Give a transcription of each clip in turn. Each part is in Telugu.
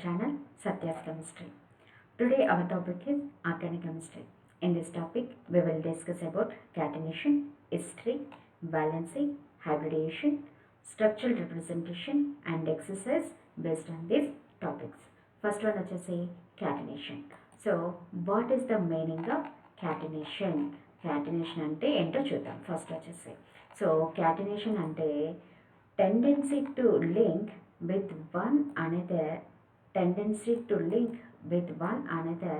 channel Satya's Chemistry. Today our topic is organic chemistry. In this topic we will discuss about catenation, history, valency, hybridization, structural representation and exercise based on these topics. First one వచ్చేసి catenation. So what is the meaning of catenation? Catenation అంటే ఏంటో చూద్దాం. ఫస్ట్ వచ్చేసి సో catenation అంటే tendency to link with one another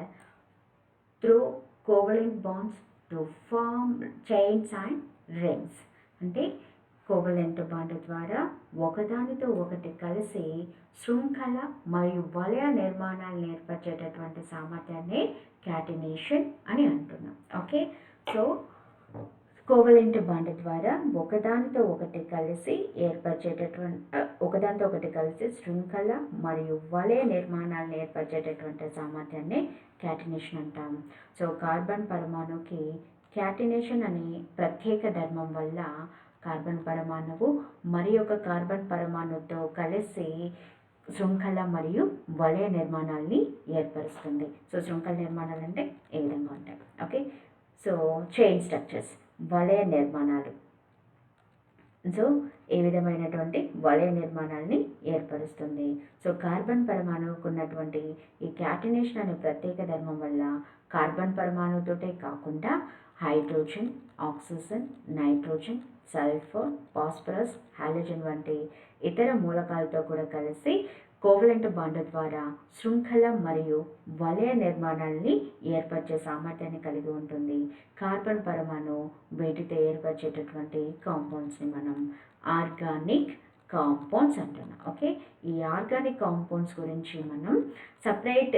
through covalent bonds to form chains and rings. అంటే కోవలెంట్ బాండ్ ద్వారా ఒకదానితో ఒకటి కలిసి శృంఖల మరియు వలయ నిర్మాణాలను ఏర్పరిచేటటువంటి సామర్థ్యాన్ని క్యాటినేషన్ అని అంటున్నాం. ఓకే, సో కోవలెంట్ బాండ్ ద్వారా ఒకదానితో ఒకటి కలిసి శృంఖల మరియు వలయ నిర్మాణాలను ఏర్పరిచేటటువంటి సామర్థ్యాన్ని క్యాటినేషన్ అంటాం. సో కార్బన్ పరమాణువుకి క్యాటినేషన్ అనే ప్రత్యేక ధర్మం వల్ల కార్బన్ పరమాణువు మరి ఒక కార్బన్ పరమాణువుతో కలిసి శృంఖల మరియు వలయ నిర్మాణాలని ఏర్పరుస్తుంది. సో శృంఖల నిర్మాణాలు అంటే ఏ విధంగా ఉంటాయి? ఓకే, సో చైన్ స్ట్రక్చర్స్ వలయ నిర్మాణాలు. సో ఏ విధమైనటువంటి వలయ నిర్మాణాలని ఏర్పరుస్తుంది. సో కార్బన్ పరమాణువుకు ఉన్నటువంటి ఈ క్యాటినేషన్ అనే ప్రత్యేక ధర్మం వల్ల కార్బన్ పరమాణువుతోటే కాకుండా hydrogen, oxygen, nitrogen, sulphur, phosphorus, halogen వంటి ఇతర మూలకాలతో కూడా కలిసి కోవలెంట్ బాండ్ ద్వారా శృంఖల మరియు వలయ నిర్మాణాలని ఏర్పరిచే సామర్థ్యాన్ని కలిగి ఉంటుంది. కార్బన్ పరమాణువు వీటితో ఏర్పరిచేటటువంటి కాంపౌండ్స్ని మనం ఆర్గానిక్ కాంపౌండ్స్ అంటున్నాం. ఓకే, ఈ ఆర్గానిక్ కాంపౌండ్స్ గురించి మనం సపరేట్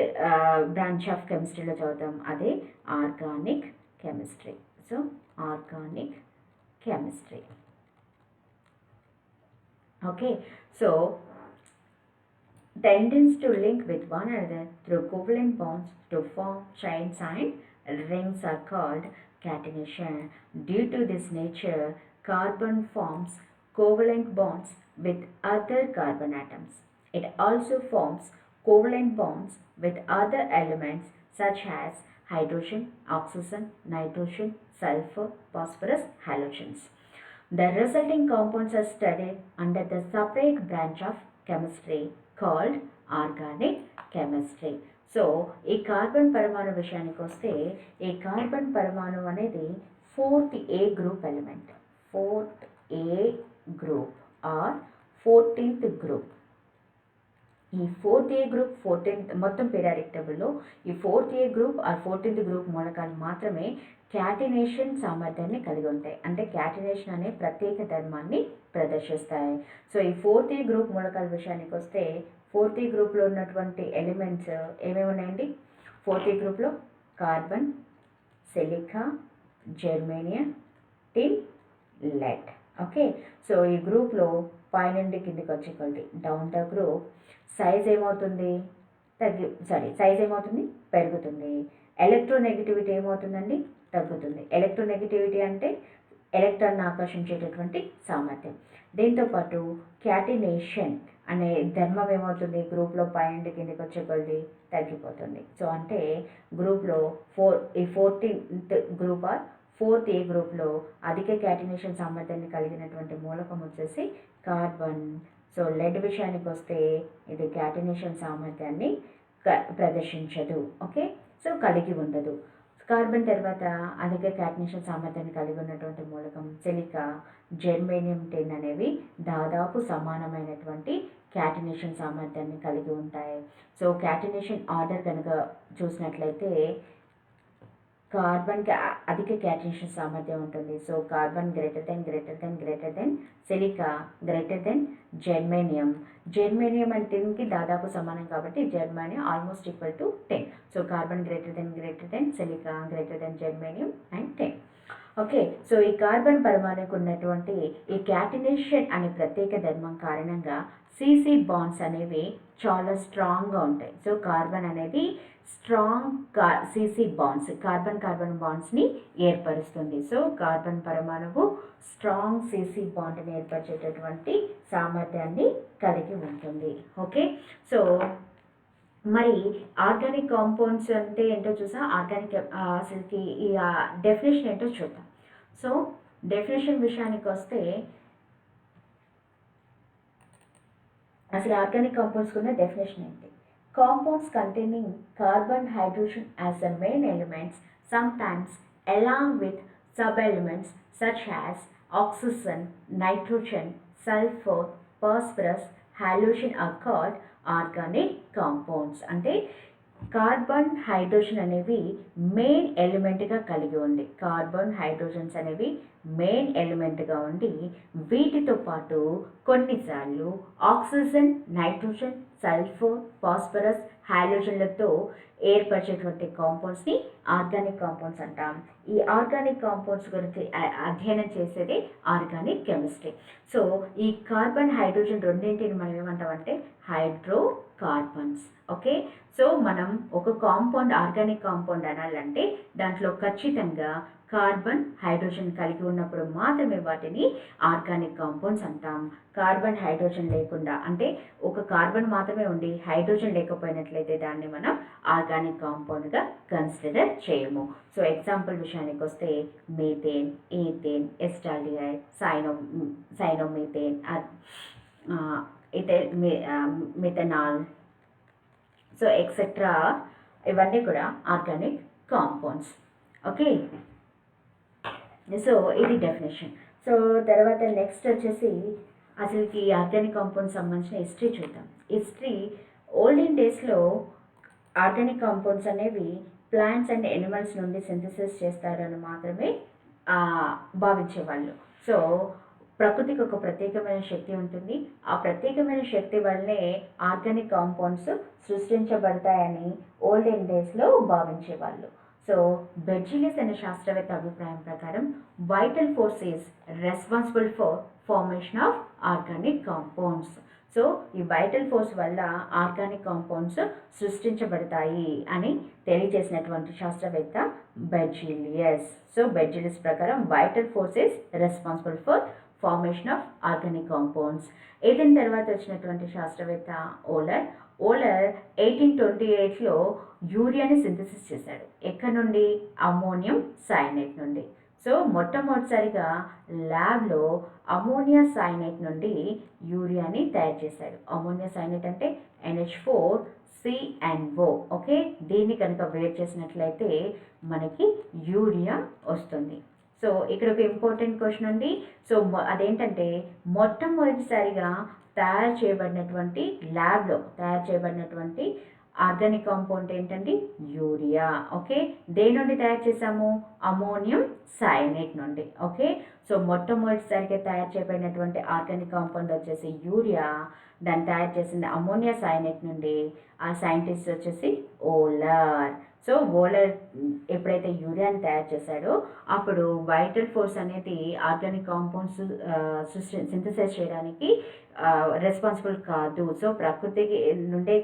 బ్రాంచ్ ఆఫ్ కెమిస్ట్రీలో చదువుతాం, అదే organic chemistry. So organic chemistry. Okay, so tendence to link with one another through covalent bonds to form chains and rings are called catenation. Due to this nature, carbon forms covalent bonds with other carbon atoms. It also forms covalent bonds with other elements such as hydrogen, oxygen, nitrogen, sulfur, phosphorus, halogens. The resulting compounds are studied under the separate branch of chemistry called organic chemistry. So ఈ కార్బన్ పరమాణు విషయానికి వస్తే ఈ కార్బన్ పరమాణు అనేది 4th A group element. 4th A group or 14th group. ఈ 4th A గ్రూప్ 14th మొత్తం పీరియాడిక్ టేబుల్లో ఈ 4th A group or 14th group మూలకాలు మాత్రమే క్యాటినేషన్ సామర్థ్యాన్ని కలిగి ఉంటాయి, అంటే క్యాటినేషన్ అనే ప్రత్యేక ధర్మాన్ని ప్రదర్శిస్తాయి. సో ఈ 4th A గ్రూప్ మూలకాల విషయానికి వస్తే 4th A గ్రూప్లో ఉన్నటువంటి ఎలిమెంట్స్ ఏమేమి ఉన్నాయండి? 4th A గ్రూప్లో కార్బన్, సిలికా, జెర్మేనియం, టిన్, లెడ్. ఓకే, సో ఈ గ్రూప్లో పైనుండి కిందికి వచ్చే కొద్ది డౌన్ ద గ్రూప్ సైజ్ ఏమవుతుంది? పెరుగుతుంది. ఎలక్ట్రోనెగటివిటీ ఏమవుతుందండి? తగ్గుతుంది. ఎలక్ట్రోనెగటివిటీ అంటే ఎలక్ట్రాన్ ఆకర్షించేటటువంటి సామర్థ్యం. దీంతోపాటు క్యాటినేషన్ అనే ధర్మం ఏమవుతుంది? గ్రూప్లో పైనుండి కిందికి వచ్చే కొద్ది తగ్గిపోతుంది. సో అంటే గ్రూప్లో 14th group are 4th A గ్రూప్లో అధిక క్యాటినేషన్ సామర్థ్యాన్ని కలిగినటువంటి మూలకం వచ్చేసి కార్బన్. సో లెడ్ విషయానికి వస్తే ఇది క్యాటినేషన్ సామర్థ్యాన్ని ప్రదర్శించదు. ఓకే, సో కలిగి ఉండదు. కార్బన్ తర్వాత అధిక క్యాటినేషన్ సామర్థ్యాన్ని కలిగి ఉన్నటువంటి మూలకం సిలికా, జెర్మేనియం, టిన్ అనేవి దాదాపు సమానమైనటువంటి క్యాటినేషన్ సామర్థ్యాన్ని కలిగి ఉంటాయి. సో క్యాటినేషన్ ఆర్డర్ కనుక చూసినట్లయితే కార్బన్కి అధిక క్యాటినేషన్ సామర్థ్యం ఉంటుంది. So carbon greater than silica greater than germanium and టిన్కి దాదాపు సమానం కాబట్టి germanium almost equal to 10. So carbon greater than silica greater than germanium and 10. Okay, so ఈ కార్బన్ పరమాణువుకు ఉన్నటువంటి ఈ క్యాటినేషన్ అనే ప్రత్యేక ధర్మం కారణంగా సిసి బాండ్స్ అనేవి చాలా స్ట్రాంగ్గా ఉంటాయి. సో కార్బన్ అనేది స్ట్రాంగ్ సిసి బాండ్స్ కార్బన్ బాండ్స్ని ఏర్పరుస్తుంది. సో కార్బన్ పరమాణువు స్ట్రాంగ్ సిసి బాండ్ని ఏర్పరిచేటటువంటి సామర్థ్యాన్ని కలిగి ఉంటుంది. ఓకే, సో మరి ఆర్గానిక్ కాంపౌండ్స్ అంటే ఏంటో చూసా, ఆర్గానిక్ అసలుకి ఈ డెఫినేషన్ ఏంటో చూద్దాం. సో డెఫినేషన్ విషయానికి వస్తే అసలు ఆర్గానిక్ కాంపౌండ్స్కి ఉన్న డెఫినేషన్ ఏంటి? Compounds containing carbon hydrogen as the main elements sometimes along with sub-elements such as oxygen, nitrogen, sulfur, phosphorus, halogen are called organic compounds. అంటే కార్బన్ హైడ్రోజన్ అనేవి మెయిన్ ఎలిమెంట్గా కలిగి ఉండి, కార్బన్ హైడ్రోజన్స్ అనేవి మెయిన్ ఎలిమెంట్గా ఉండి, వీటితో పాటు కొన్నిసార్లు ఆక్సిజన్, నైట్రోజన్, సల్ఫర్, ఫాస్ఫరస్, హాలోజన్లతో ఏర్పరిచేటువంటి కాంపౌండ్స్ని ఆర్గానిక్ కాంపౌండ్స్ అంటాం. ఈ ఆర్గానిక్ కాంపౌండ్స్ గురించి అధ్యయనం చేసేది ఆర్గానిక్ కెమిస్ట్రీ. సో ఈ కార్బన్ హైడ్రోజన్ రెండింటిని మనం ఏమంటామంటే హైడ్రో కార్బన్స్. ఓకే, సో మనం ఒక కాంపౌండ్ ఆర్గానిక్ కాంపౌండ్ అనాలంటే దాంట్లో ఖచ్చితంగా కార్బన్ హైడ్రోజన్ కలిగి ఉన్నప్పుడు మాత్రమే వాటిని ఆర్గానిక్ కాంపౌండ్స్ అంటాం. కార్బన్ హైడ్రోజన్ లేకుండా, అంటే ఒక కార్బన్ మాత్రమే ఉండి హైడ్రోజన్ లేకపోయినట్లయితే దాన్ని మనం ఆర్గానిక్ కాంపౌండ్గా కన్సిడర్ చేయము. సో ఎగ్జాంపుల్ విషయానికి వస్తే methane, ethane, acetaldehyde, cyanomethane, methanol, so etcetera, ఇవన్నీ కూడా ఆర్గానిక్ కాంపౌండ్స్. ఓకే, సో ఇది డెఫినేషన్. సో తర్వాత నెక్స్ట్ వచ్చేసి అసలుకి ఆర్గానిక్ కాంపౌండ్ సంబంధించిన హిస్టరీ చూద్దాం. హిస్టరీ ఓల్డెన్ డేస్లో ఆర్గానిక్ కాంపౌండ్స్ అనేవి ప్లాంట్స్ అండ్ ఎనిమల్స్ నుండి సింథసిస్ చేస్తారని మాత్రమే భావించేవాళ్ళు. సో ప్రకృతికి ఒక ప్రత్యేకమైన శక్తి ఉంటుంది, ఆ ప్రత్యేకమైన శక్తి వల్లే ఆర్గానిక్ కాంపౌండ్స్ సృష్టించబడతాయని ఓల్డెన్ డేస్లో భావించేవాళ్ళు. సో బెర్జిలియస్ అనే శాస్త్రవేత్త అభిప్రాయం ప్రకారం vital force is responsible for formation of organic compounds. So ఈ వైటల్ ఫోర్స్ వల్ల ఆర్గానిక్ కాంపౌండ్స్ సృష్టించబడతాయి అని తెలియజేసినటువంటి శాస్త్రవేత్త బెర్జిలియస్. సో బెర్జిలియస్ ప్రకారం vital force is responsible for formation of organic compounds. ఏదైనా తర్వాత వచ్చినటువంటి శాస్త్రవేత్త ఓలర్ 1828లో యూరియాని సింథసిస్ చేశాడు. ఎక్కడి నుండి? అమోనియం సైనైడ్ నుండి. సో మొట్టమొదటిసారిగా ల్యాబ్లో అమోనియా సైనైడ్ నుండి యూరియాని తయారు చేశాడు. అమోనియా సైనైడ్ అంటే NH4CnO. ఓకే, దీన్ని కనుక వేడి చేసినట్లయితే మనకి యూరియా వస్తుంది. సో ఇక్కడ ఒక ఇంపార్టెంట్ క్వశ్చన్ ఉంది. సో అదేంటంటే మొట్టమొదటిసారిగా తయారు చేయబడినటువంటి ల్యాబ్లో తయారు చేయబడినటువంటి ఆర్గానిక్ కాంపౌండ్ ఏంటండి? యూరియా. ఓకే, దేని నుండి తయారు చేసాము? అమోనియం సైనైడ్ నుండి. ఓకే, సో మొట్టమొదటిసారిగా తయారు చేయబడినటువంటి ఆర్గానిక్ కాంపౌండ్ వచ్చేసి యూరియా. దాన్ని తయారు చేసింది అమోనియా సైనైడ్ నుండి. ఆ సైంటిస్ట్ వచ్చేసి ఓలర్. సో ఓలర్ ఎప్పుడైతే యూరియాని తయారు చేశాడో అప్పుడు వైటల్ ఫోర్స్ అనేది ఆర్గానిక్ కాంపౌండ్స్ సింథసైజ్ చేయడానికి రెస్పాన్సిబుల్ కాదు. సో ప్రకృతి నుండే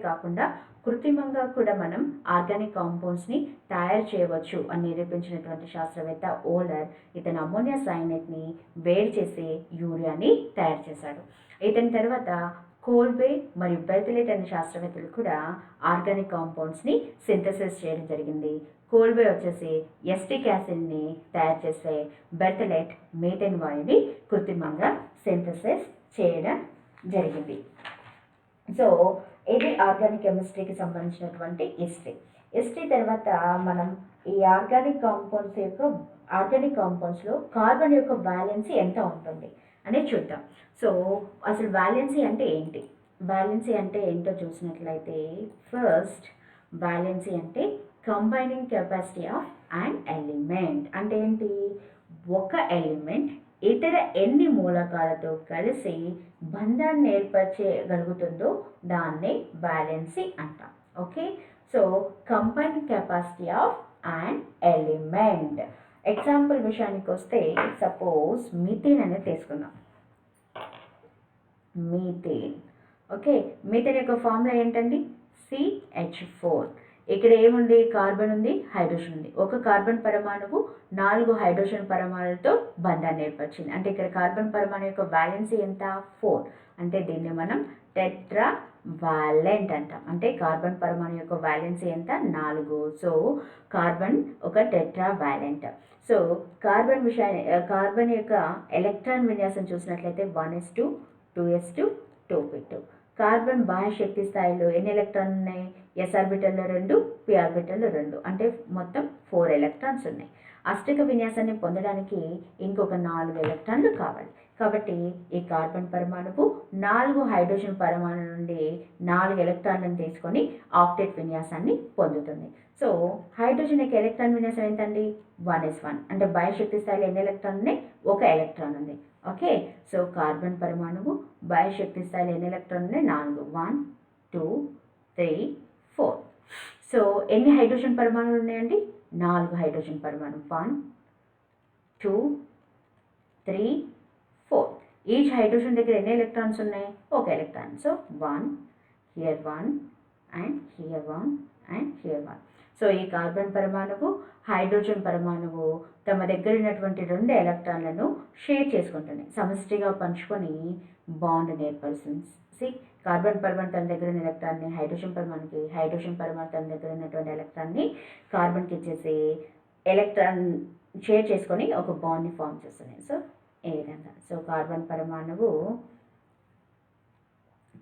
కాకుండా కృత్రిమంగా కూడా మనం ఆర్గానిక్ కాంపౌండ్స్ని తయారు చేయవచ్చు అని నిరూపించినటువంటి శాస్త్రవేత్త ఓలర్. ఇతను అమోనియా సైనైడ్ని వేడి చేసి యూరియాని తయారు చేశాడు. ఇతని తర్వాత కోల్బే మరియు బెర్తలెట్ అనే శాస్త్రవేత్తలు కూడా ఆర్గానిక్ కాంపౌండ్స్ని సింథసిస్ చేయడం జరిగింది. కోల్బే వచ్చేసి ఎస్టిక్ యాసిడ్ని తయారు చేసే, బెర్తలెట్ మీథేన్ వాయుని కృత్రిమంగా సింథసిస్ చేయడం జరిగింది. సో ఇది ఆర్గానిక్ కెమిస్ట్రీకి సంబంధించినటువంటి హిస్టరీ. తర్వాత మనం ఈ ఆర్గానిక్ కాంపౌండ్స్లో కార్బన్ యొక్క వ్యాలెన్సీ ఎంత ఉంటుంది అనేది చూద్దాం. సో అసలు వ్యాలెన్సీ అంటే ఏంటి? వ్యాలెన్సీ అంటే ఏంటో చూసినట్లయితే, ఫస్ట్ వ్యాలెన్సీ అంటే combining capacity of an element. అంటే ఏంటి? ఒక ఎలిమెంట్ ఇతర ఎన్ని మూలకాలతో కలిసి బంధాన్ని ఏర్పరచగలుగుతుందో దాన్నే వ్యాలెన్సీ అంటాం. Okay, so combining capacity of an element. Example విషయానికి వస్తే సపోజ్ మీథేన్ అనేది తీసుకుందాం. మీథేన్. ఓకే, మీథేన్ యొక్క ఫార్ములా ఏంటండి? CH4. ఇక్కడ ఏముంది? కార్బన్ ఉంది, హైడ్రోజన్ ఉంది. ఒక కార్బన్ పరమాణువు 4 హైడ్రోజన్ పరమాణులతో బంధాన్ని ఏర్పరిచింది. అంటే ఇక్కడ కార్బన్ పరమాణు యొక్క వ్యాలెన్సీ ఎంత? 4. అంటే దీన్ని మనం టెట్రా వ్యాలెంట్ అంటాం. అంటే కార్బన్ పరమాణు యొక్క వ్యాలెన్సీ ఎంత 4. సో కార్బన్ ఒక టెట్రా వ్యాలెంట్. సో కార్బన్ యొక్క ఎలక్ట్రాన్ విన్యాసం చూసినట్లయితే 1s2 2s2 2p2. కార్బన్ బాహ్య శక్తి స్థాయిలో ఎన్ని ఎలక్ట్రాన్లు ఉన్నాయి? ఎస్ ఆర్బిటల్లో 2, పి ఆర్బిటల్లో 2, అంటే మొత్తం 4 ఎలక్ట్రాన్స్ ఉన్నాయి. అష్టక విన్యాసాన్ని పొందడానికి ఇంకొక 4 ఎలక్ట్రాన్లు కావాలి. కాబట్టి ఈ కార్బన్ పరమాణువు 4 హైడ్రోజన్ పరమాణు నుండి 4 ఎలక్ట్రాన్లను తీసుకొని ఆక్టేట్ విన్యాసాన్ని పొందుతుంది. సో హైడ్రోజన్ యొక్క ఎలక్ట్రాన్ విన్యాసం ఎంతండి? 1s1. అంటే బాహ్యశక్తి స్థాయిలో ఎన్ని ఎలక్ట్రాన్ ఉన్నాయి? 1 ఎలక్ట్రాన్ ఉంది. ఓకే, సో కార్బన్ పరమాణువు బాహ్యశక్తి స్థాయిలో ఎన్ని ఎలక్ట్రాన్ ఉన్నాయి? 4. 1 2 3 4. సో ఎన్ని హైడ్రోజన్ పరమాణువులు ఉన్నాయండి? 4 హైడ్రోజన్ పరమాణు. 1 2 3 4. ఈచ్ హైడ్రోజన్ దగ్గర ఎన్ని ఎలక్ట్రాన్స్ ఉన్నాయి? 1 electron. So 1 here 1 and here 1 and here 1. So ఈ కార్బన్ పరమాణువు హైడ్రోజన్ పరమాణువు తమ దగ్గర ఉన్నటువంటి 2 ఎలక్ట్రాన్లను షేర్ చేసుకుంటుంది, సమష్టిగా పంచుకొని బాండ్ ఏర్పరుస్తుంది. కార్బన్ పరమాణు తన దగ్గర ఉన్న ఎలక్ట్రాన్ని హైడ్రోజన్ పరమాణుకి, హైడ్రోజన్ పరమాణు తన దగ్గర ఉన్నటువంటి ఎలక్ట్రాన్ని కార్బన్కి ఇచ్చేసి ఎలక్ట్రాన్ షేర్ చేసుకొని ఒక బాండ్ని ఫామ్ చేస్తుంది. సో ఈ విధంగా సో కార్బన్ పరమాణువు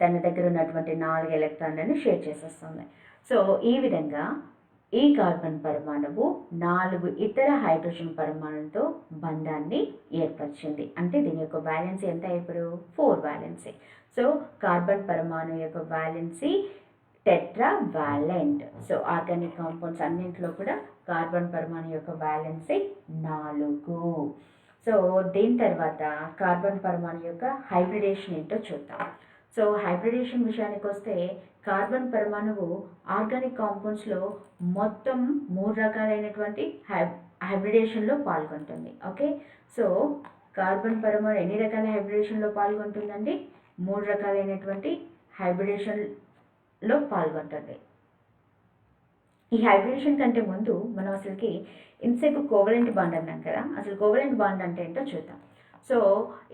తన దగ్గర ఉన్నటువంటి 4 ఎలక్ట్రాన్లను షేర్ చేసేస్తుంది. సో ఈ విధంగా ఈ కార్బన్ పరమాణువు 4 ఇతర హైడ్రోజన్ పరమాణులతో బంధాన్ని ఏర్పరిచింది. అంటే దీని యొక్క వ్యాలెన్సీ ఎంత? ఇప్పుడు 4 వ్యాలెన్సీ. సో కార్బన్ పరమాణు యొక్క valency tetra valent. So organic compounds అన్నింటిలో కూడా కార్బన్ పరమాణు యొక్క వ్యాలెన్సీ 4. సో దీని తర్వాత కార్బన్ పరమాణు యొక్క హైబ్రిడేషన్ ఏంటో చూద్దాం. సో హైబ్రిడేషన్ విషయానికి వస్తే కార్బన్ పరమాణువు ఆర్గానిక్ కాంపౌండ్స్లో మొత్తం 3 రకాలైనటువంటి హైబ్రిడేషన్లో పాల్గొంటుంది. ఓకే, సో కార్బన్ పరమాణు ఎన్ని రకాల హైబ్రిడేషన్లో పాల్గొంటుందండి? 3 రకాలైనటువంటి హైబ్రిడేషన్లో పాల్గొంటుంది. ఈ హైబ్రిడేషన్ కంటే ముందు మనం అసలుకి ఇంతసేపు కోవలెంట్ బాండ్ అన్నాం కదా, అసలు కోవలెంట్ బాండ్ అంటే ఏంటో చూద్దాం. సో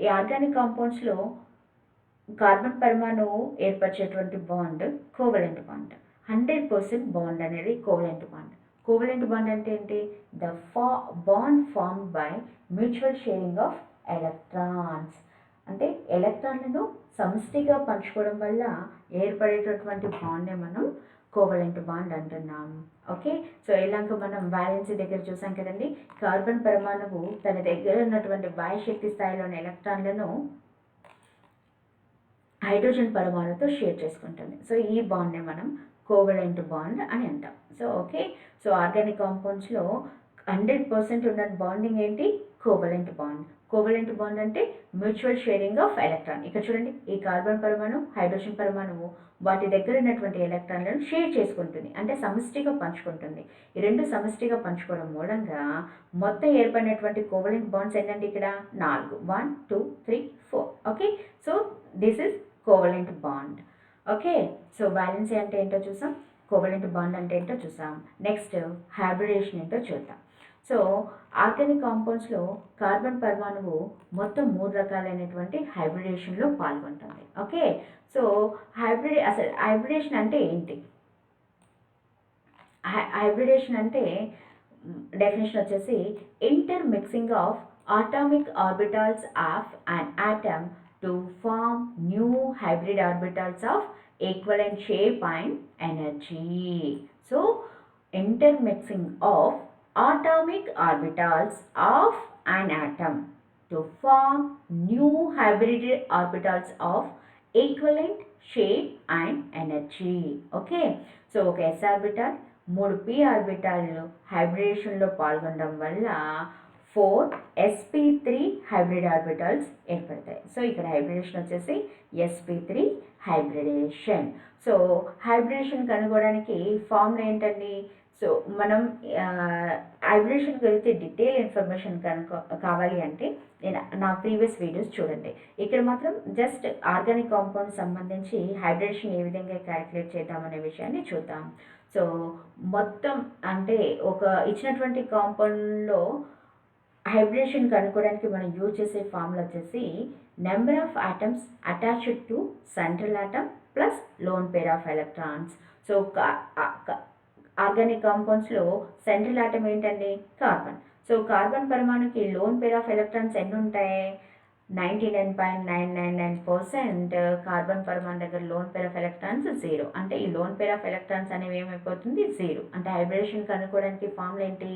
ఈ ఆర్గానిక్ కాంపౌండ్స్లో కార్బన్ పరమాణువు ఏర్పరిచేటువంటి బాండ్ కోవలెంట్ బాండ్. 100% బాండ్ అనేది కోవలెంట్ బాండ్. కోవలెంట్ బాండ్ అంటే ఏంటి? The bond formed by mutual sharing of electrons. అంటే ఎలక్ట్రాన్లను సమష్టిగా పంచుకోవడం వల్ల ఏర్పడేటటువంటి బాండ్నే మనం కోవలెంట్ బాండ్ అంటున్నాం. ఓకే, సో ఇలాగ మనం వ్యాలెన్సీ దగ్గర చూసాం కదండి. కార్బన్ పరమాణువు తన దగ్గర ఉన్నటువంటి బాహ్యశక్తి స్థాయిలోని ఎలక్ట్రాన్లను హైడ్రోజన్ పరమాణుతో షేర్ చేసుకుంటుంది. సో ఈ బాండ్ని మనం కోవలెంట్ బాండ్ అని అంటాం. సో ఓకే, సో ఆర్గానిక్ కాంపౌండ్స్లో 100% ఉన్న బాండింగ్ ఏంటి? Covalent bond. కోవలెంట్ బాండ్ అంటే మ్యూచువల్ షేరింగ్ ఆఫ్ ఎలక్ట్రాన్. ఇక్కడ చూడండి, ఈ కార్బన్ పరమాణు హైడ్రోజన్ పరమాణువు వాటి దగ్గర ఉన్నటువంటి ఎలక్ట్రాన్లను షేర్ చేసుకుంటుంది, అంటే సమష్టిగా పంచుకుంటుంది. ఈ 2 సమష్టిగా పంచుకోవడం మూలంగా మొత్తం ఏర్పడినటువంటి కోవలెంట్ బాండ్స్ ఏంటంటే ఇక్కడ 4. 1 2 3 4. Okay, so this is covalent bond. Okay, so valency అంటే ఏంటో చూసాం, కోవలెంట్ బాండ్ అంటే ఏంటో చూసాం. నెక్స్ట్ హైబ్రిడేషన్ ఏంటో చూద్దాం. సో ఆర్గానిక్ కాంపౌండ్స్లో కార్బన్ పరమాణువు మొత్తం 3 రకాలైనటువంటి హైబ్రిడేషన్లో పాల్గొంటుంది. ఓకే, సో అసలు హైబ్రిడేషన్ అంటే ఏంటి? హైబ్రిడేషన్ అంటే డెఫినేషన్ వచ్చేసి intermixing of atomic orbitals of an atom to form new hybrid orbitals of equivalent shape and energy. So intermixing of atomic orbitals of an atom to form new hybrid orbitals of equivalent shape and energy. Okay, so ఒక s ఆర్బిటాల్ 3 p ఆర్బిటాల్ హైబ్రిడేషన్లో పాల్గొనడం వల్ల 4 sp3 హైబ్రిడ్ ఆర్బిటల్స్ ఏర్పడతాయి. సో ఇక్కడ హైబ్రిడేషన్ వచ్చేసి sp3 హైబ్రిడేషన్. సో హైబ్రిడేషన్ కనుగొనడానికి ఫార్ములా ఏంటండి? సో మనం హైబ్రిడేషన్ గురించి డీటెయిల్ ఇన్ఫర్మేషన్ కావాలి అంటే నేను నా ప్రీవియస్ వీడియోస్ చూడండి. ఇక్కడ మాత్రం జస్ట్ ఆర్గానిక్ కాంపౌండ్ సంబంధించి హైబ్రిడేషన్ ఏ విధంగా క్యాలిక్యులేట్ చేద్దామనే విషయాన్ని చూద్దాం. సో మొత్తం అంటే ఒక ఇచ్చినటువంటి కాంపౌండ్లో హైబ్రిడేషన్ కనుక్కోవడానికి మనం యూజ్ చేసే ఫార్ములా వచ్చేసి number of atoms attached to central atom plus lone pair of electrons. So organic కాంపౌండ్స్లో సెంట్రల్ ఆటమ్ ఏంటండి? కార్బన్. సో కార్బన్ పరమాణుకి లోన్ పేర్ ఆఫ్ ఎలక్ట్రాన్స్ ఎన్ని ఉంటాయి? 99.999% కార్బన్ పరమాణు దగ్గర లోన్ పేర్ ఆఫ్ ఎలక్ట్రాన్స్ 0. అంటే ఈ లోన్ పేర్ ఆఫ్ ఎలక్ట్రాన్స్ అనేవి ఏమైపోతుంది? 0. అంటే హైబ్రిడేషన్ కనుక్కోవడానికి ఫార్ములా ఏంటి?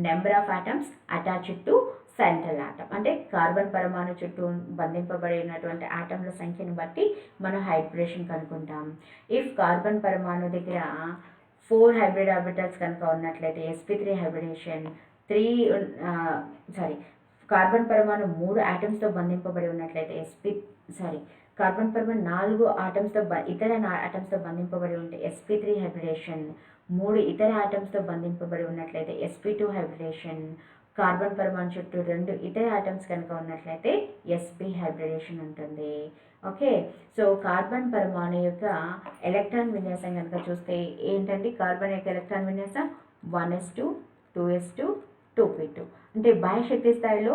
Number of atoms attached to central atom. అంటే కార్బన్ పరమాణు చుట్టూ బంధింపబడినటువంటి ఆటంల సంఖ్యను బట్టి మనం హైబ్రిడేషన్ కనుక్కుంటాం. ఇఫ్ కార్బన్ పరమాణు దగ్గర 4 హైబ్రిడ్ ఆర్బిటల్స్ కనుక ఉన్నట్లయితే sp3 హైబ్రిడేషన్. కార్బన్ పరమాణు 3 ఆటమ్స్తో బంధింపబడి ఉన్నట్లయితే కార్బన్ పరమాణు 4 ఆటమ్స్తో ఇతర ఆటమ్స్తో బంధింపబడి ఉంటే sp3 హైబ్రిడేషన్. 3 ఇతర ఆటమ్స్తో బంధింపబడి ఉన్నట్లయితే sp2 హైబ్రిడేషన్. కార్బన్ పరమాణు చుట్టూ 2 ఇతర ఆటమ్స్ కనుక ఉన్నట్లయితే sp హైబ్రిడేషన్ ఉంటుంది. ఓకే, సో కార్బన్ పరమాణు యొక్క ఎలక్ట్రాన్ విన్యాసం కనుక చూస్తే ఏంటంటే కార్బన్ యొక్క ఎలక్ట్రాన్ విన్యాసం 1s2 2s2 2p2. అంటే బాహ్య శక్తి స్థాయిలో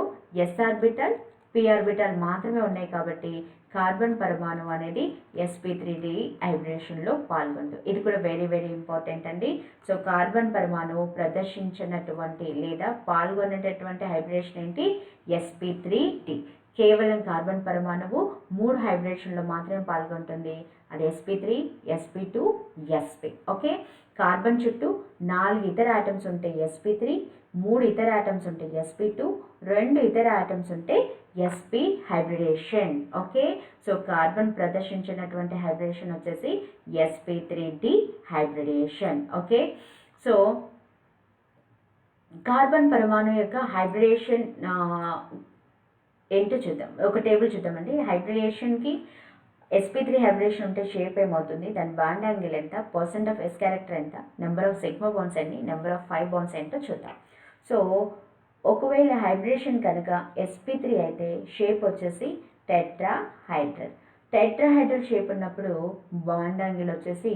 s ఆర్బిటల్ p ఆర్బిటల్ మాత్రమే ఉన్నాయి కాబట్టి కార్బన్ పరమాణు అనేది sp3d హైబ్రిడేషన్లో పాల్గొంది. ఇది కూడా వెరీ వెరీ ఇంపార్టెంట్ అండి. సో కార్బన్ పరమాణువు ప్రదర్శించినటువంటి లేదా పాల్గొనేటటువంటి హైబ్రిడేషన్ ఏంటి? sp3d. కేవలం కార్బన్ పరమాణువు 3 హైబ్రిడేషన్లో మాత్రమే పాల్గొంటుంది. అది sp3, sp2, sp. Okay, carbon చుట్టూ 4 ఇతర ఆటమ్స్ ఉంటే sp3, 3 ఇతర ఆటమ్స్ ఉంటే sp2, 2 ఇతర ఆటమ్స్ ఉంటే sp hybridisation. Okay, so carbon ప్రదర్శించినటువంటి హైబ్రిడేషన్ వచ్చేసి sp3d hybridisation. Okay, so carbon పరమాణు యొక్క హైబ్రిడేషన్ ఏంటో చూద్దాం. ఒక టేబుల్ చూద్దామండి. హైబ్రిడేషన్కి sp3 హైబ్రిడేషన్ ఉంటే షేప్ ఏమవుతుంది, దాని బాండ్ యాంగిల్ ఎంత, పర్సెంట్ ఆఫ్ s క్యారెక్టర్ ఎంత, నెంబర్ ఆఫ్ సిగ్మా బాండ్స్ ఎన్ని, నెంబర్ ఆఫ్ 5 బాండ్స్ ఏంటో చూద్దాం. సో ఒకవేళ హైబ్రిడేషన్ కనుక sp3 అయితే షేప్ వచ్చేసి టెట్రాహైడ్రల్. టెట్రాహైడ్రల్ షేప్ ఉన్నప్పుడు బాండ్ యాంగిల్ వచ్చేసి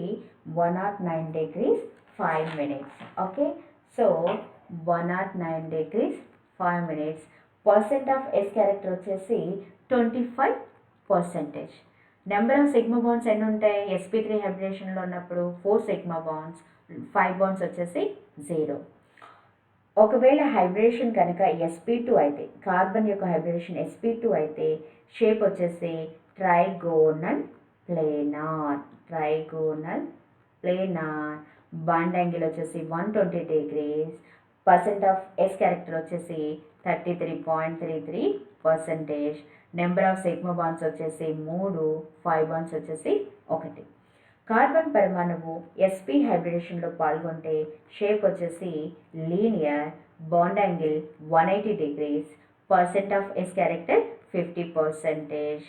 109 degrees 5 minutes. Okay, so 109 degrees 5 minutes. Percent of s character వచ్చేసి 25%. నెంబర్ ఆఫ్ సిగ్మా బాండ్స్ ఎన్ని ఉంటాయి sp3 హైబ్రిడేషన్లో ఉన్నప్పుడు? 4 సిగ్మా బాండ్స్, 5 బాండ్స్ వచ్చేసి 0. ఒకవేళ హైబ్రిడేషన్ కనుక sp2 అయితే, కార్బన్ యొక్క హైబ్రిడేషన్ sp2 అయితే షేప్ వచ్చేసి ట్రైగోనల్ ప్లేనార్. బాండ్ యాంగిల్ వచ్చేసి 120 degrees. Percent of s character వచ్చేసి 33.33%. నెంబర్ ఆఫ్ సిగ్మా బాండ్స్ వచ్చేసి 3, 5 బాండ్స్ వచ్చేసి 1. కార్బన్ పరమాణువు sp హైబ్రిడేషన్లో పాల్గొంటే షేప్ వచ్చేసి linear, bond angle 180 degrees. Percent of s character 50%.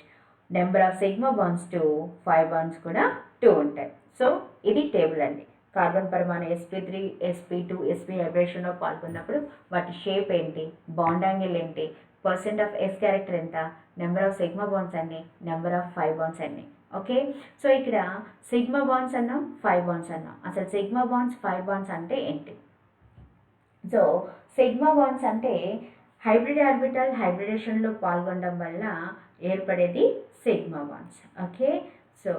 Number of sigma bonds 2, 5 bonds కూడా 2 ఉంటాయి. సో ఇది టేబుల్ అండి. కార్బన్ పరమాణు sp3, sp2, sp హైబ్రిడేషన్లో పాల్గొన్నప్పుడు వాటి షేప్ ఏంటి, బాండ్ యాంగిల్ ఏంటి, పర్సెంట్ ఆఫ్ s క్యారెక్టర్ ఎంత, నెంబర్ ఆఫ్ సిగ్మా బాండ్స్ అన్ని, నెంబర్ ఆఫ్ 5 బాండ్స్ అన్ని. ఓకే, సో ఇక్కడ సిగ్మా బాండ్స్ అన్నాం, 5 బాండ్స్ అన్నాం. అసలు సిగ్మా బాండ్స్ 5 బాండ్స్ అంటే ఏంటి? సో సిగ్మా బాండ్స్ అంటే హైబ్రిడ్ ఆర్బిటల్ హైబ్రిడేషన్లో పాల్గొనడం వల్ల ఏర్పడేది sigma bonds. Okay, so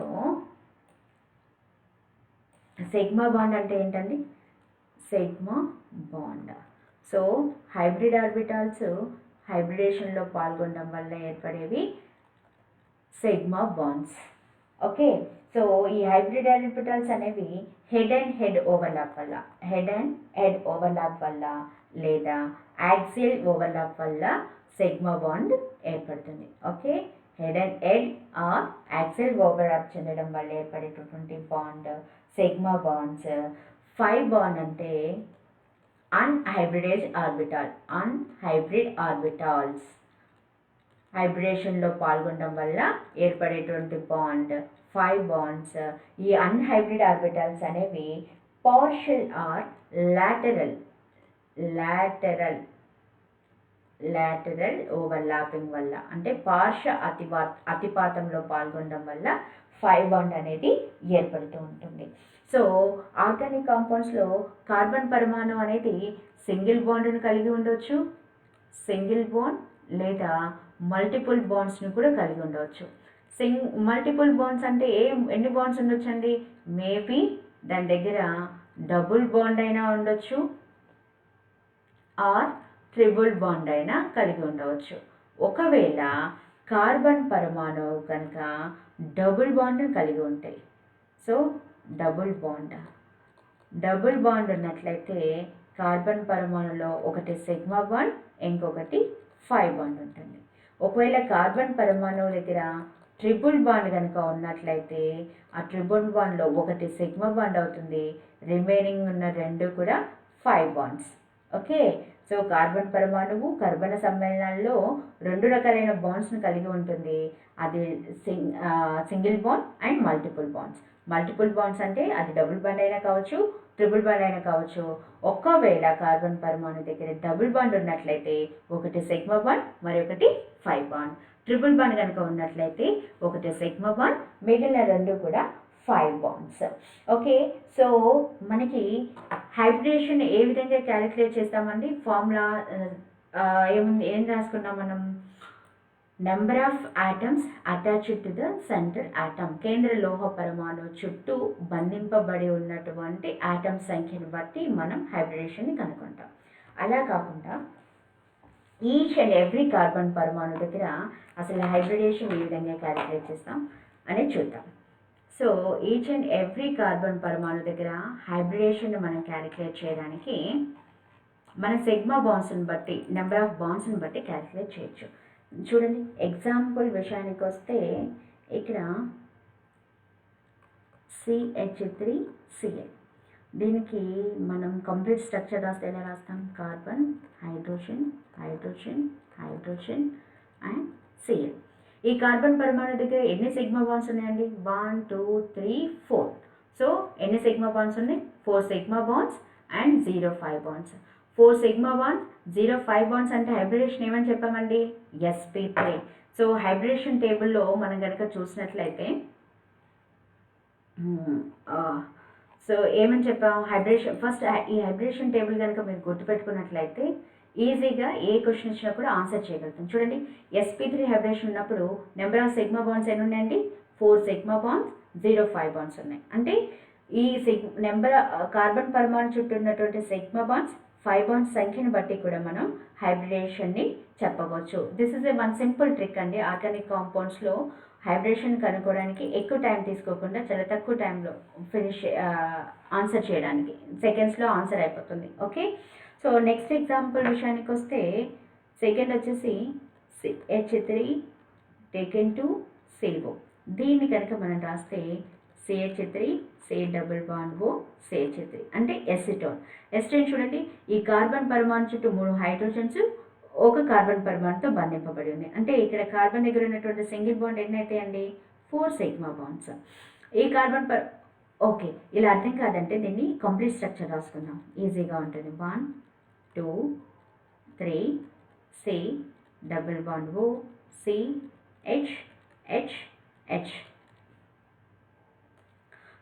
sigma bond అంటే ఏంటండి? Sigma bond. So hybrid orbitals హైబ్రిడేషన్లో పాల్గొనడం వల్ల ఏర్పడేవి సిగ్మా బాండ్స్. ఓకే, సో ఈ హైబ్రిడ్ ఆర్బిటాల్స్ అనేవి హెడ్ అండ్ హెడ్ ఓవర్లాప్ వల్ల లేదా యాక్సియల్ ఓవర్లాప్ వల్ల సిగ్మా బాండ్ ఏర్పడుతుంది. Okay, head and head or axial overlap చెందడం వల్ల ఏర్పడేటటువంటి బాండ్ సిగ్మా బాండ్స్. 5 బాండ్ అంటే అన్హైబ్రిడ్ ఆర్బిటాల్స్ హైబ్రిడేషన్లో పాల్గొనడం వల్ల ఏర్పడేటువంటి బాండ్ 5 బాండ్స్. ఈ అన్హైబ్రిడ్ ఆర్బిటాల్స్ అనేవి పార్షియల్ ఆర్ లాటరల్ ఓవర్లాపింగ్ వల్ల, అంటే పార్ష అతిపాతంలో పాల్గొనడం వల్ల 5 బాండ్ అనేది ఏర్పడుతూ ఉంటుంది. సో ఆర్గానిక్ కాంపౌండ్స్లో కార్బన్ పరమాణు అనేది సింగిల్ బాండ్ను కలిగి ఉండవచ్చు, సింగిల్ బాండ్ లేదా మల్టిపుల్ బాండ్స్ని కూడా కలిగి ఉండవచ్చు. మల్టిపుల్ బాండ్స్ అంటే ఎన్ని బాండ్స్ ఉండొచ్చండి? మేబీ దాని దగ్గర డబుల్ బాండ్ అయినా ఉండొచ్చు ఆర్ ట్రిపుల్ బాండ్ అయినా కలిగి ఉండవచ్చు. ఒకవేళ కార్బన్ పరమాణువు కనుక డబుల్ బాండ్ కలిగి ఉంటాయి. సో డబుల్ బాండ్ ఉన్నట్లయితే కార్బన్ పరమాణులో ఒకటి సిగ్మా బాండ్, ఇంకొకటి 5 బాండ్ ఉంటుంది. ఒకవేళ కార్బన్ పరమాణువు దగ్గర ట్రిపుల్ బాండ్ కనుక ఉన్నట్లయితే ఆ ట్రిపుల్ బాండ్లో ఒకటి సిగ్మా బాండ్ అవుతుంది, రిమైనింగ్ ఉన్న 2 కూడా 5 బాండ్స్. ఓకే, సో కార్బన్ పరమాణువు కర్బన సమ్మేళనాల్లో 2 రకాలైన బాండ్స్ని కలిగి ఉంటుంది. అది single bond and multiple bonds. Multiple bonds అంటే అది డబుల్ బాండ్ అయినా కావచ్చు, ట్రిపుల్ బాండ్ అయినా కావచ్చు. ఒకవేళ కార్బన్ పరమాణు దగ్గర డబుల్ బాండ్ ఉన్నట్లయితే ఒకటి సిగ్మా బాండ్, మరొకటి 5 బాండ్. ట్రిపుల్ బాండ్ కనుక ఉన్నట్లయితే ఒకటి సిగ్మా బాండ్, మిగిలిన 2 కూడా 5 బాండ్స్. ఓకే, సో మనకి హైబ్రిడేషన్ ఏ విధంగా క్యాలిక్యులేట్ చేస్తామండి? ఫార్ములా ఏం రాసుకున్నాం మనం? Number of atoms attached to the centre atom. కేంద్ర లోహ పరమాణు చుట్టూ బంధింపబడి ఉన్నటువంటి ఆటమ్ సంఖ్యను బట్టి మనం హైబ్రిడేషన్ని కనుక్కుంటాం. అలా కాకుండా ఈచ్ అండ్ ఎవ్రీ కార్బన్ పరమాణు దగ్గర అసలు హైబ్రిడేషన్ ఏ విధంగా క్యాలిక్యులేట్ చేస్తాం అనేది చూద్దాం. So each and every carbon పరమాణు దగ్గర హైబ్రిడేషన్ మనం క్యాలిక్యులేట్ చేయడానికి మన సిగ్మా బాండ్స్ని బట్టి, నెంబర్ ఆఫ్ బాండ్స్ని బట్టి క్యాలిక్యులేట్ చేయొచ్చు. చూడండి, ఎగ్జాంపుల్ విషయానికి వస్తే ఇక్కడ CH3Cl, దీనికి మనం కంప్లీట్ స్ట్రక్చర్ రాస్తే ఎలా రాస్తాం? Carbon, hydrogen, hydrogen, hydrogen and Cl. ఈ కార్బన్ పరమాణు దగ్గర ఎన్ని సిగ్మా బాండ్స్ ఉన్నాయండి? 1 2 3 4. సో ఎన్ని సిగ్మా బాండ్స్ ఉన్నాయి? 4 sigma bonds and 0 5 bonds. 4 sigma bonds, 0 5 bonds అంటే హైబ్రిడేషన్ ఏమని చెప్పామండి? sp3. సో హైబ్రిడేషన్ టేబుల్లో మనం కనుక చూసినట్లయితే సో ఏమని చెప్పాం? హైబ్రిడేషన్ ఫస్ట్ ఈ హైబ్రిడేషన్ టేబుల్ కనుక మీరు గుర్తుపెట్టుకున్నట్లయితే ఈజీగా ఏ క్వశ్చన్ ఇచ్చినా కూడా ఆన్సర్ చేయగలుగుతాం. చూడండి, sp3 హైబ్రిడేషన్ ఉన్నప్పుడు నెంబర్ ఆఫ్ సిగ్మా బాండ్స్ ఎన్ని ఉన్నాయండి? 4 సిగ్మా బాండ్స్, 0 5 బాండ్స్ ఉన్నాయి. అంటే ఈ నెంబర్ కార్బన్ పరమాణు చుట్టూ ఉన్నటువంటి సిగ్మా బాండ్స్, 5 బాండ్స్ సంఖ్యను బట్టి కూడా మనం హైబ్రిడేషన్ని చెప్పవచ్చు. This is a one simple trick అండి. ఆర్గానిక్ కాంపౌండ్స్లో హైబ్రిడేషన్ కనుక్కోవడానికి ఎక్కువ టైం తీసుకోకుండా చాలా తక్కువ టైంలో ఆన్సర్ చేయడానికి, సెకండ్స్లో ఆన్సర్ అయిపోతుంది. ఓకే, సో నెక్స్ట్ ఎగ్జాంపుల్ విషయానికి వస్తే సెకండ్ వచ్చేసి CH3 టేకెన్ టు CO. దీన్ని కనుక మనం రాస్తే CH3 C double bond O CH3 అంటే ఎసిటోన్. ఎసిటోన్ చూడండి, ఈ కార్బన్ పరమాణు చుట్టూ 3 హైడ్రోజన్స్ ఒక కార్బన్ పరమాణుతో బంధింపబడి ఉంది. అంటే ఇక్కడ కార్బన్ దగ్గర ఉన్నటువంటి సింగిల్ బాండ్ ఎన్ని అయితే అండి? 4 సిగ్మా బాండ్స్. ఈ కార్బన్ ఓకే, ఇలా అర్థం కాదంటే దీన్ని కంప్లీట్ స్ట్రక్చర్ రాసుకుందాం, ఈజీగా ఉంటుంది. 1 2 3 C double bond O C H H H.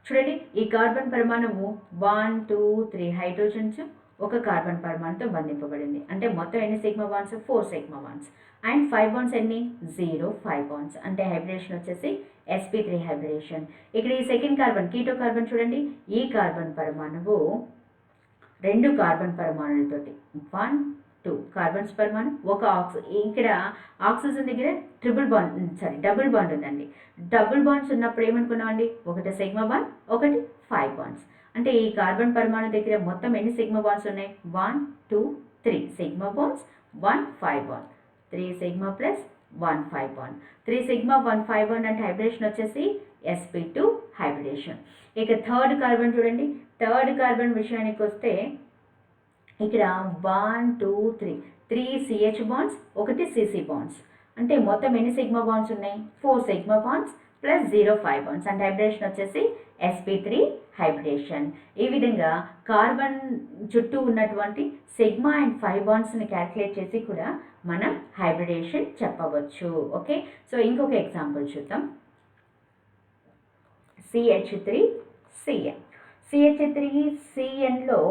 చూడండి, ఈ కార్బన్ పరమాణువు 1 2 3 హైడ్రోజన్స్ ఒక కార్బన్ పరమాణుతో బంధింపబడింది. అంటే మొత్తం ఎన్ని sigma bonds? 4 sigma bonds. And 5 bonds ఎన్ని? 0 5 బాండ్స్. అంటే హైబ్రిడేషన్ వచ్చేసి sp3 హైబ్రిడేషన్. ఇక్కడ ఈ సెకండ్ కార్బన్, కీటో కార్బన్ చూడండి, ఈ కార్బన్ పరమాణువు 2 కార్బన్ పరమాణులతోటి 1 2 కార్బన్స్ పరమాణు, ఒక ఇక్కడ ఆక్సిజన్ దగ్గర డబుల్ బాండ్ ఉందండి. డబుల్ బాండ్స్ ఉన్నప్పుడు ఏమనుకున్నామండి? ఒకటి సిగ్మా బాండ్, ఒకటి 5 బాండ్స్. అంటే ఈ కార్బన్ పరమాణు దగ్గర మొత్తం ఎన్ని సిగ్మా బాండ్స్ ఉన్నాయి? 1 2 3 sigma bonds, 1 5 bond, 3 sigma plus 1 5 bond. 3 sigma 1 5 bond అంటే హైబ్రిడేషన్ వచ్చేసి sp2 హైబ్రిడేషన్. ఇక థర్డ్ కార్బన్ చూడండి, థర్డ్ కార్బన్ విషయానికి వస్తే ఇక్కడ 1 2 3 CH బాండ్స్, ఒకటి CC బాండ్స్. అంటే మొత్తం ఎన్ని సిగ్మా బాండ్స్ ఉన్నాయి? 4 సిగ్మా బాండ్స్ ప్లస్ 0 5 బాండ్స్. అంటే హైబ్రిడేషన్ వచ్చేసి sp3 హైబ్రిడేషన్. ఈ విధంగా కార్బన్ చుట్టూ ఉన్నటువంటి సిగ్మా అండ్ 5 బాండ్స్ని క్యాల్కులేట్ చేసి కూడా మనం హైబ్రిడేషన్ చెప్పవచ్చు. ఓకే, సో ఇంకొక ఎగ్జాంపుల్ చూద్దాం. CH3Cn. CH3Cnలో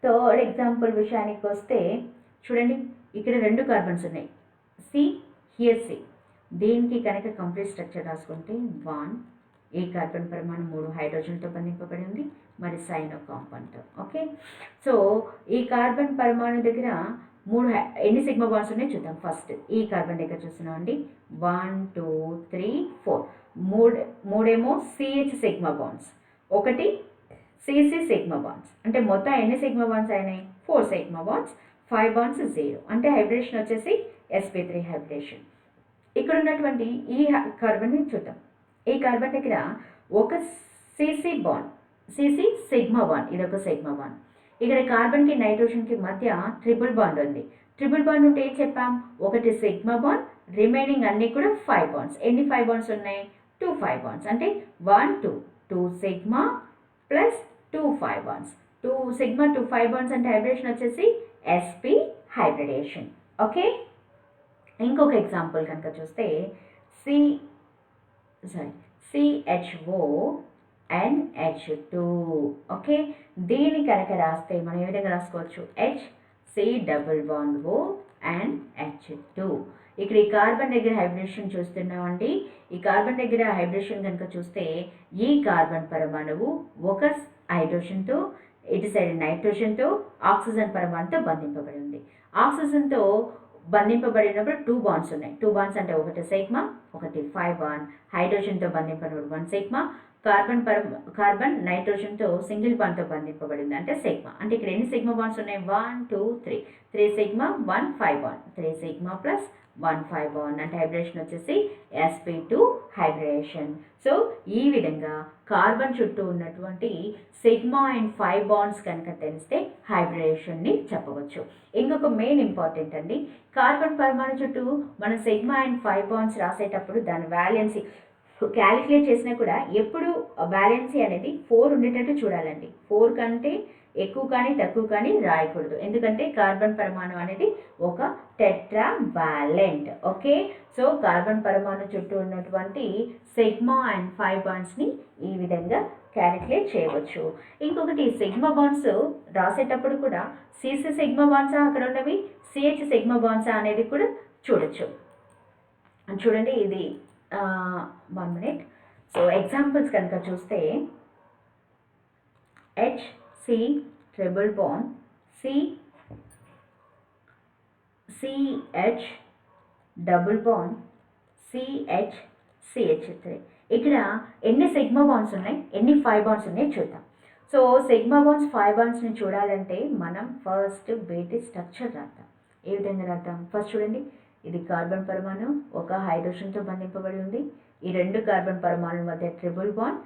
థర్డ్ ఎగ్జాంపుల్ విషయానికి వస్తే చూడండి, ఇక్కడ 2 కార్బన్స్ ఉన్నాయి. C, here C. దీనికి కనుక కంప్లీట్ స్ట్రక్చర్ రాసుకుంటే 1 ఈ కార్బన్ పరమాణు 3 హైడ్రోజన్తో బంధింపబడి ఉంది, మరి సైనో కాంపౌండ్తో. ఓకే, సో ఈ కార్బన్ పరమాణు దగ్గర ఎన్ని సిగ్మా బాండ్స్ ఉన్నాయో చూద్దాం. ఫస్ట్ ఈ కార్బన్ దగ్గర చూస్తున్నామండి 1 2 3 4 మూడేమో సిహెచ్ సిగ్మా బాండ్స్, ఒకటి సిసి సిగ్మా బాండ్స్. అంటే మొత్తం ఎన్ని సిగ్మా బాండ్స్ అయినాయి? 4 సిగ్మా బాండ్స్, 5 బాండ్స్ 0. అంటే హైబ్రిడేషన్ వచ్చేసి sp3 హైబ్రిడేషన్. ఇక్కడ ఉన్నటువంటి ఈ కార్బన్ని చూద్దాం. ఈ కార్బన్ దగ్గర ఒక CC bond, CC sigma bond, ఇది ఒక సిగ్మా బాండ్. ఇక్కడ కార్బన్కి నైట్రోజన్కి మధ్య ట్రిపుల్ బాండ్ ఉంది. ట్రిపుల్ బాండ్ ఉంటే ఏం చెప్పాం? ఒకటి సిగ్మా బాండ్, రిమైనింగ్ అన్నీ కూడా 5 బాండ్స్. ఎన్ని 5 బాండ్స్ ఉన్నాయి? 2 5 బాండ్స్. అంటే 1 2 2 sigma plus 2 5 bonds. 2 sigma 2 5 bonds అంటే హైబ్రిడేషన్ వచ్చేసి sp హైబ్రిడేషన్. ఓకే, ఇంకొక ఎగ్జాంపుల్ కనుక చూస్తే CHO NH2. ఓకే, దీని కనుక రాస్తే మనం ఏ విధంగా రాసుకోవచ్చు? HCOO NH2. ఇక్కడ ఈ కార్బన్ దగ్గర హైబ్రిడేషన్ చూస్తున్నామండి. ఈ కార్బన్ దగ్గర హైబ్రిడేషన్ కనుక చూస్తే ఈ కార్బన్ పరమాణువు ఒక హైడ్రోజన్తో, ఇటు సైడ్ నైట్రోజన్తో, ఆక్సిజన్ పరమాణుతో బంధింపబడి ఉంది. ఆక్సిజన్తో బంధింపబడినప్పుడు 2 బాండ్స్ ఉన్నాయి. 2 బాండ్స్ అంటే ఒకటి సిగ్మా, ఒకటి 5 బాండ్. హైడ్రోజన్తో బంధింపబడి 1 సిగ్మా, కార్బన్ నైట్రోజన్తో సింగిల్ బాండ్తో బంధింపబడింది అంటే సిగ్మా. అంటే ఇక్కడ ఎన్ని సిగ్మా బాండ్స్ ఉన్నాయి? 1 2 3 sigma 1 5 bond, 3 sigma plus 1 5 bond. అంటే హైబ్రిడేషన్ వచ్చేసి sp2 హైబ్రిడేషన్. సో ఈ విధంగా కార్బన్ చుట్టూ ఉన్నటువంటి సిగ్మా అండ్ 5 బాండ్స్ కనుక తెలిస్తే హైబ్రిడేషన్ని చెప్పవచ్చు. ఇంకొక మెయిన్ ఇంపార్టెంట్ అండి, కార్బన్ పరమాణు చుట్టూ మన సిగ్మా అండ్ 5 బాండ్స్ రాసేటప్పుడు దాని వ్యాలెన్సీ క్యాలిక్యులేట్ చేసినా కూడా ఎప్పుడు వ్యాలెన్సీ అనేది 4 ఉండేటట్టు చూడాలండి. 4 కంటే ఎక్కువ కానీ తక్కువ కానీ రాయకూడదు, ఎందుకంటే కార్బన్ పరమాణు అనేది ఒక tetra valent. Okay, so carbon పరమాణు చుట్టూ ఉన్నటువంటి సిగ్మా అండ్ 5 బాండ్స్ని ఈ విధంగా క్యాలిక్యులేట్ చేయవచ్చు. ఇంకొకటి సిగ్మా బాండ్స్ రాసేటప్పుడు కూడా సిసి సిగ్మా బాండ్సా అక్కడ ఉన్నవి, సిహెచ్ సిగ్మా బాండ్సా అనేది కూడా చూడొచ్చు. చూడండి, ఇది 1 minute. సో ఎగ్జాంపుల్స్ కనుక చూస్తే HC triple bond, CH double bond, CH3. ఇక్కడ ఎన్ని సిగ్మా బాండ్స్ ఉన్నాయి, ఎన్ని 5 బాండ్స్ ఉన్నాయి చూద్దాం. సో సిగ్మా బాండ్స్ 5 బాండ్స్ని చూడాలంటే మనం ఫస్ట్ వీటి స్ట్రక్చర్ రాద్దాం. ఏ విధంగా రాద్దాం? ఫస్ట్ చూడండి, ఇది కార్బన్ పరమాణు ఒక హైడ్రోజన్తో బంధింపబడి ఉంది. ఈ 2 కార్బన్ పరమాణుల మధ్య ట్రిపుల్ బాండ్,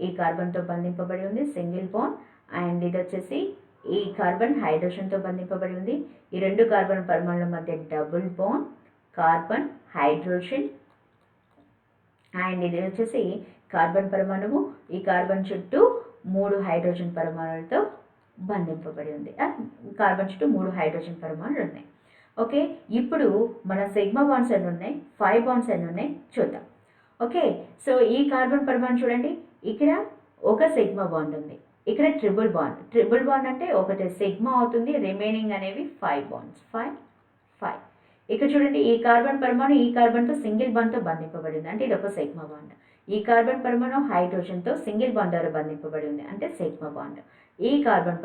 ఈ కార్బన్తో బంధింపబడి ఉంది సింగిల్ బాండ్. అండ్ ఇది వచ్చేసి ఈ కార్బన్ హైడ్రోజన్తో బంధింపబడి ఉంది. ఈ 2 కార్బన్ పరమాణుల మధ్య double bond, carbon hydrogen. And ఇది వచ్చేసి కార్బన్ పరమాణువు ఈ కార్బన్ చుట్టూ 3 హైడ్రోజన్ పరమాణులతో బంధింపబడి ఉంది. కార్బన్ చుట్టూ 3 హైడ్రోజన్ పరమాణులు ఉన్నాయి. ఓకే, ఇప్పుడు మన సిగ్మా బాండ్స్ ఎన్ని ఉన్నాయి, 5 బాండ్స్ ఎన్ని ఉన్నాయి చూద్దాం. ఓకే, సో ఈ కార్బన్ పరమాణు చూడండి, ఇక్కడ ఒక సిగ్మా బాండ్ ఉంది, ఇక్కడ ట్రిపుల్ బాండ్. ట్రిపుల్ బాండ్ అంటే ఒకటి సిగ్మా అవుతుంది, రిమైనింగ్ అనేవి 5 బాండ్స్, 5 5. ఇక్కడ చూడండి, ఈ కార్బన్ పరమాణు ఈ కార్బన్తో సింగిల్ బాండ్తో బంధింపబడింది అంటే ఇది ఒక సిగ్మా బాండ్. ఈ కార్బన్ పరమాణు హైడ్రోజన్తో సింగిల్ బాండ్ ద్వారా బంధింపబడి ఉంది అంటే సిగ్మా బాండ్. ఈ కార్బన్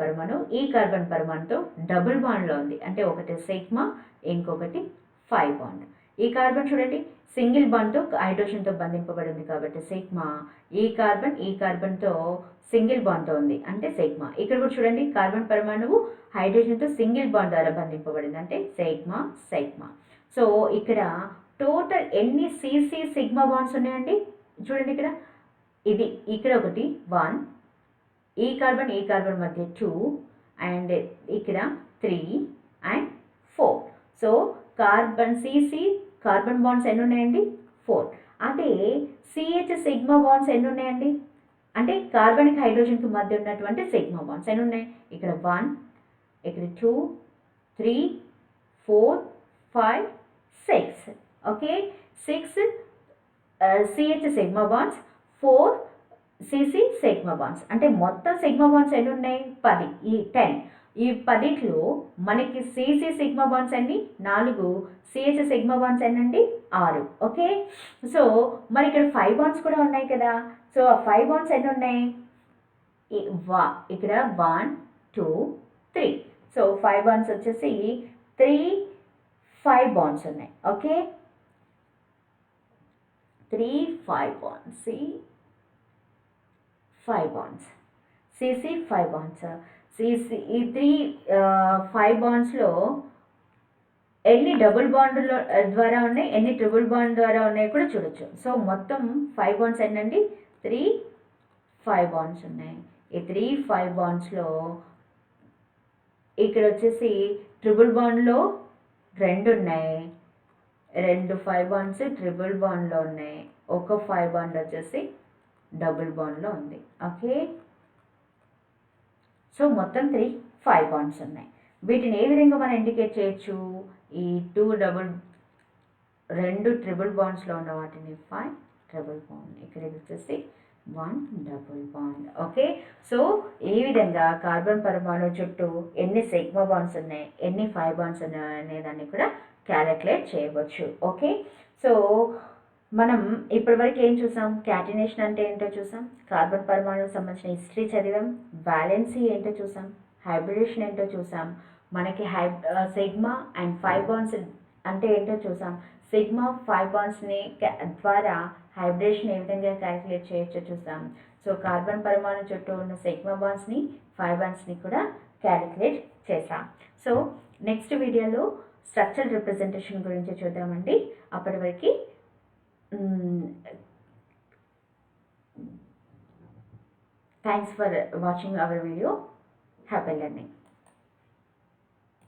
పరమాణుతో డబుల్ బాండ్లో ఉంది అంటే ఒకటి సిగ్మా, ఇంకొకటి 5 బాండ్. ఈ కార్బన్ చూడండి, సింగిల్ బాండ్తో హైడ్రోజన్తో బంధింపబడి ఉంది కాబట్టి సిగ్మా. ఈ కార్బన్తో సింగిల్ బాండ్తో ఉంది అంటే సిగ్మా. ఇక్కడ కూడా చూడండి, కార్బన్ పరమాణువు హైడ్రోజన్తో సింగిల్ బాండ్ ద్వారా బంధింపబడింది అంటే సిగ్మా. సో ఇక్కడ టోటల్ ఎన్ని సిసి సిగ్మా బాండ్స్ ఉన్నాయండి చూడండి. ఇక్కడ ఒకటి 1, ఈ కార్బన్ మధ్య 2, అండ్ ఇక్కడ 3 అండ్ 4. సో కార్బన్ బాండ్స్ ఎన్ని ఉన్నాయండి? 4. అదే సిహెచ్ సిగ్మా బాండ్స్ ఎన్ని ఉన్నాయండి అంటే కార్బన్కి హైడ్రోజన్కి మధ్య ఉన్నటువంటి సిగ్మా బాండ్స్ ఎన్ని ఉన్నాయి? ఇక్కడ 1, ఇక్కడ 2 3 4 5 6. Okay, 6 CH sigma bonds, 4 CC sigma bonds. అంటే మొత్తం సిగ్మా బాండ్స్ ఎన్ని ఉన్నాయి? 10. ఈ 10లో మనకి సిసి సిగ్మా బాండ్స్ అన్ని 4, సిహెచ్ సిగ్మా బాండ్స్ ఎన్నండి 6. ఓకే, సో మరి ఇక్కడ 5 బాండ్స్ కూడా ఉన్నాయి కదా. సో ఆ 5 బాండ్స్ ఎన్ని ఉన్నాయి, ఇక్కడ 1 2 3. సో 5 బాండ్స్ వచ్చేసి 3 5 బాండ్స్ ఉన్నాయి. Okay, 3 5 bonds, C 5 bonds, CC 5 bonds. CC ఈ 3 5 బాండ్స్లో ఎన్ని డబుల్ బాండ్ ద్వారా ఉన్నాయి, ఎన్ని ట్రిపుల్ బాండ్ ద్వారా ఉన్నాయి కూడా చూడొచ్చు. సో మొత్తం 5 బాండ్స్ ఎన్నండి, 3 5 బాండ్స్ ఉన్నాయి. ఈ 3 5 బాండ్స్లో ఇక్కడ వచ్చేసి ట్రిపుల్ బాండ్లో 2 ఉన్నాయి, 2 5 బాండ్స్ ట్రిపుల్ బాండ్లో ఉన్నాయి, ఒక 5 బాండ్ వచ్చేసి డబుల్ బాండ్లో ఉంది. ఓకే, సో మొత్తం 3 5 బాండ్స్ ఉన్నాయి. వీటిని ఏ విధంగా మనం ఇండికేట్ చేయొచ్చు, ఈ 2 ట్రిపుల్ బాండ్స్లో ఉన్న వాటిని 5 ట్రిపుల్ బాండ్, ఇక్కడ వచ్చేసి 1 డబుల్ బాండ్. ఓకే, సో ఈ విధంగా కార్బన్ పరమాణు చుట్టూ ఎన్ని సిగ్మా బాండ్స్ ఉన్నాయి, ఎన్ని 5 బాండ్స్ ఉన్నాయి అనే దాన్ని కూడా క్యాలిక్యులేట్ చేయవచ్చు. ఓకే, సో మనం ఇప్పటివరకు ఏం చూసాం, క్యాటినేషన్ అంటే ఏంటో చూసాం, కార్బన్ పరమాణువుకు సంబంధించిన హిస్టరీ చదివాం, వ్యాలెన్సీ ఏంటో చూసాం, హైబ్రిడేషన్ ఏంటో చూసాం, మనకి సిగ్మా అండ్ 5 బాండ్స్ అంటే ఏంటో చూసాం, సిగ్మా 5 బాండ్స్ని ద్వారా హైబ్రిడేషన్ ఏ విధంగా క్యాలిక్యులేట్ చేయొచ్చో చూసాం. సో కార్బన్ పరమాణు చుట్టూ ఉన్న సిగ్మా బాండ్స్ని 5 బాండ్స్ని కూడా క్యాలిక్యులేట్ చేసాం. సో నెక్స్ట్ వీడియోలో స్ట్రక్చరల్ రిప్రజెంటేషన్ గురించి చూద్దామండి. అప్పటి వరకు thanks for watching our video. Happy learning.